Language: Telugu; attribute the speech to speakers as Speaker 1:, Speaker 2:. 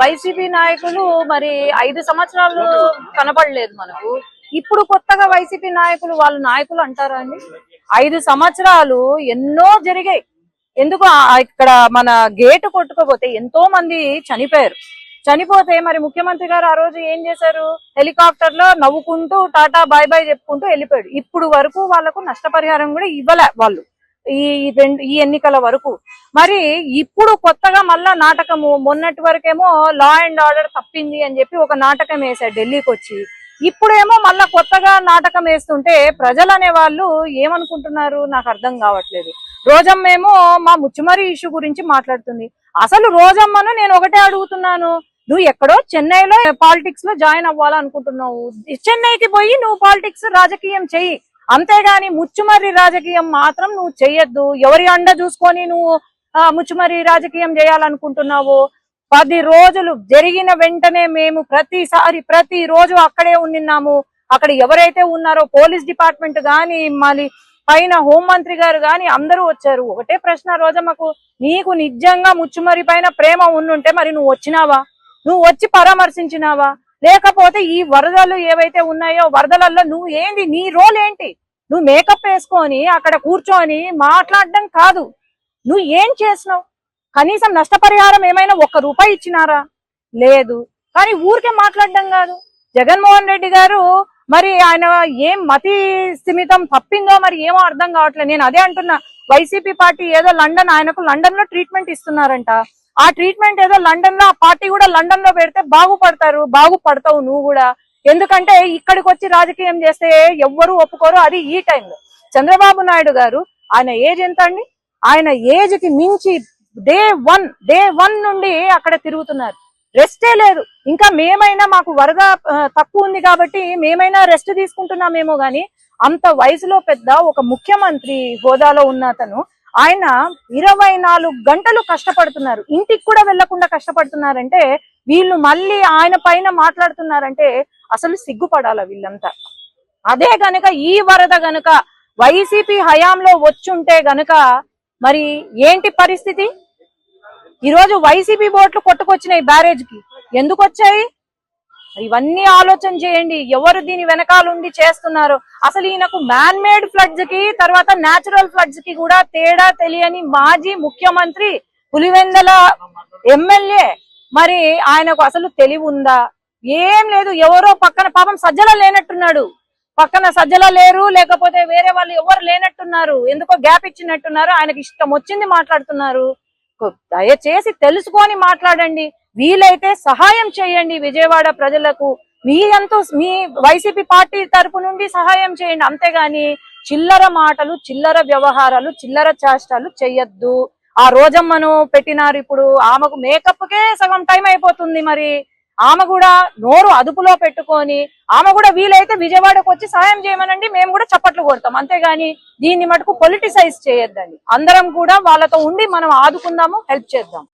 Speaker 1: వైసీపీ నాయకులు మరి 5 సంవత్సరాలు కనబడలేదు మనకు. ఇప్పుడు కొత్తగా వైసీపీ నాయకులు వాళ్ళు నాయకులు అంటారా అండి? 5 సంవత్సరాలు ఎన్నో జరిగాయి. ఎందుకు ఇక్కడ మన గేటు కొట్టుకోపోతే ఎంతో మంది చనిపోయారు. చనిపోతే మరి ముఖ్యమంత్రి గారు ఆ రోజు ఏం చేశారు? హెలికాప్టర్ లో నవ్వుకుంటూ టాటా బాయ్ బాయ్ చెప్పుకుంటూ వెళ్ళిపోయాడు. ఇప్పుడు వరకు వాళ్ళకు నష్టపరిహారం కూడా ఇవ్వలే వాళ్ళు ఈ ఎన్నికల వరకు. మరి ఇప్పుడు కొత్తగా మళ్ళా నాటకము, మొన్నటి వరకేమో లా అండ్ ఆర్డర్ తప్పింది అని చెప్పి ఒక నాటకం వేశారు ఢిల్లీకి వచ్చి. ఇప్పుడేమో మళ్ళా కొత్తగా నాటకం వేస్తుంటే ప్రజలు అనే వాళ్ళు ఏమనుకుంటున్నారు నాకు అర్థం కావట్లేదు. రోజమ్మేమో మా ముచ్చుమరి ఇష్యూ గురించి మాట్లాడుతుంది. అసలు రోజమ్మను నేను ఒకటే అడుగుతున్నాను, నువ్వు ఎక్కడో చెన్నైలో పాలిటిక్స్ లో జాయిన్ అవ్వాలనుకుంటున్నావు, చెన్నైకి పోయి నువ్వు పాలిటిక్స్ రాజకీయం చెయ్యి, అంతేగాని ముచ్చుమర్రి రాజకీయం మాత్రం నువ్వు చెయ్యొద్దు. ఎవరి అండ చూసుకొని నువ్వు ముచ్చుమర్రి రాజకీయం చేయాలనుకుంటున్నావు? 10 రోజులు జరిగిన వెంటనే మేము ప్రతి రోజు అక్కడే ఉన్నాము. అక్కడ ఎవరైతే ఉన్నారో పోలీస్ డిపార్ట్మెంట్ గాని మళ్ళీ పైన హోంమంత్రి గారు గాని అందరూ వచ్చారు. ఒకటే ప్రశ్న రోజమ్మకు, నీకు నిజంగా ముచ్చుమర్రి పైన ప్రేమ ఉండుంటే మరి నువ్వు వచ్చినావా? నువ్వు వచ్చి పరామర్శించినావా? లేకపోతే ఈ వరదలు ఏవైతే ఉన్నాయో వరదలలో నువ్వు ఏంది, నీ రోల్ ఏంటి? నువ్వు మేకప్ వేసుకొని అక్కడ కూర్చొని మాట్లాడడం కాదు, నువ్వు ఏం చేసినావు? కనీసం నష్టపరిహారం ఏమైనా 1 రూపాయి ఇచ్చినారా? లేదు. కానీ ఊరికే మాట్లాడడం కాదు. జగన్మోహన్ రెడ్డి గారు మరి ఆయన ఏం మతి స్థిమితం తప్పిందో మరి ఏమో అర్థం కావట్లేదు. నేను అదే అంటున్నా, వైసీపీ పార్టీ ఏదో ఆయనకు లండన్ లో ట్రీట్మెంట్ ఇస్తున్నారంట. ఆ ట్రీట్మెంట్ ఏదో లండన్ లో, ఆ పార్టీ కూడా లండన్ లో పెడితే బాగుపడతావు నువ్వు కూడా. ఎందుకంటే ఇక్కడికి వచ్చి రాజకీయం చేస్తే ఎవ్వరూ ఒప్పుకోరు, అది ఈ టైంలో. చంద్రబాబు నాయుడు గారు ఆయన ఏజ్ ఎంత అండి? ఆయన ఏజ్ కి మించి డే వన్ నుండి అక్కడ తిరుగుతున్నారు, రెస్టే లేదు. ఇంకా మేమైనా మాకు వరద తక్కువ ఉంది కాబట్టి మేమైనా రెస్ట్ తీసుకుంటున్నామేమో గాని, అంత వయసులో పెద్ద ఒక ముఖ్యమంత్రి హోదాలో ఉన్న అతను ఆయన 24 గంటలు కష్టపడుతున్నారు, ఇంటికి కూడా వెళ్లకుండా కష్టపడుతున్నారంటే వీళ్ళు మళ్ళీ ఆయన పైన మాట్లాడుతున్నారంటే అసలు సిగ్గుపడాల వీళ్ళంతా. అదే గనక ఈ వరద గనక వైసీపీ హయాంలో వచ్చుంటే గనక మరి ఏంటి పరిస్థితి? ఈరోజు వైసీపీ బోట్లు కొట్టుకొచ్చినాయి బ్యారేజ్ కి, ఎందుకు వచ్చాయి? ఇవన్నీ ఆలోచన చేయండి, ఎవరు దీని వెనకాలండి చేస్తున్నారు. అసలు ఈయనకు మ్యాన్ మేడ్ ఫ్లడ్స్ కి తర్వాత న్యాచురల్ ఫ్లడ్స్ కి కూడా తేడా తెలియని మాజీ ముఖ్యమంత్రి, పులివెందల ఎమ్మెల్యే, మరి ఆయనకు అసలు తెలివి ఉందా? ఏం లేదు. ఎవరో పక్కన పాపం సజ్జల లేనట్టున్నాడు, పక్కన సజ్జల లేరు, లేకపోతే వేరే వాళ్ళు ఎవరు లేనట్టున్నారు, ఎందుకో గ్యాప్ ఇచ్చినట్టున్నారు, ఆయనకి ఇష్టం వచ్చింది మాట్లాడుతున్నారు. దయచేసి తెలుసుకొని మాట్లాడండి, వీలైతే సహాయం చేయండి విజయవాడ ప్రజలకు. మీ వైసీపీ పార్టీ తరపు నుండి సహాయం చేయండి, అంతేగాని చిల్లర మాటలు, చిల్లర వ్యవహారాలు, చిల్లర చేష్టాలు చెయ్యొద్దు. ఆ రోజమ్మను పెట్టినారు, ఇప్పుడు ఆమెకు మేకప్ కే సగం టైం అయిపోతుంది. మరి ఆమె కూడా నోరు అదుపులో పెట్టుకొని ఆమె కూడా వీలైతే విజయవాడకు వచ్చి సహాయం చేయమనండి, మేము కూడా చప్పట్లు కొడతాం, అంతేగాని దీన్ని మటుకు పొలిటిసైజ్ చేయొద్దండి. అందరం కూడా వాళ్ళతో ఉండి మనం ఆదుకుందాము, హెల్ప్ చేద్దాం.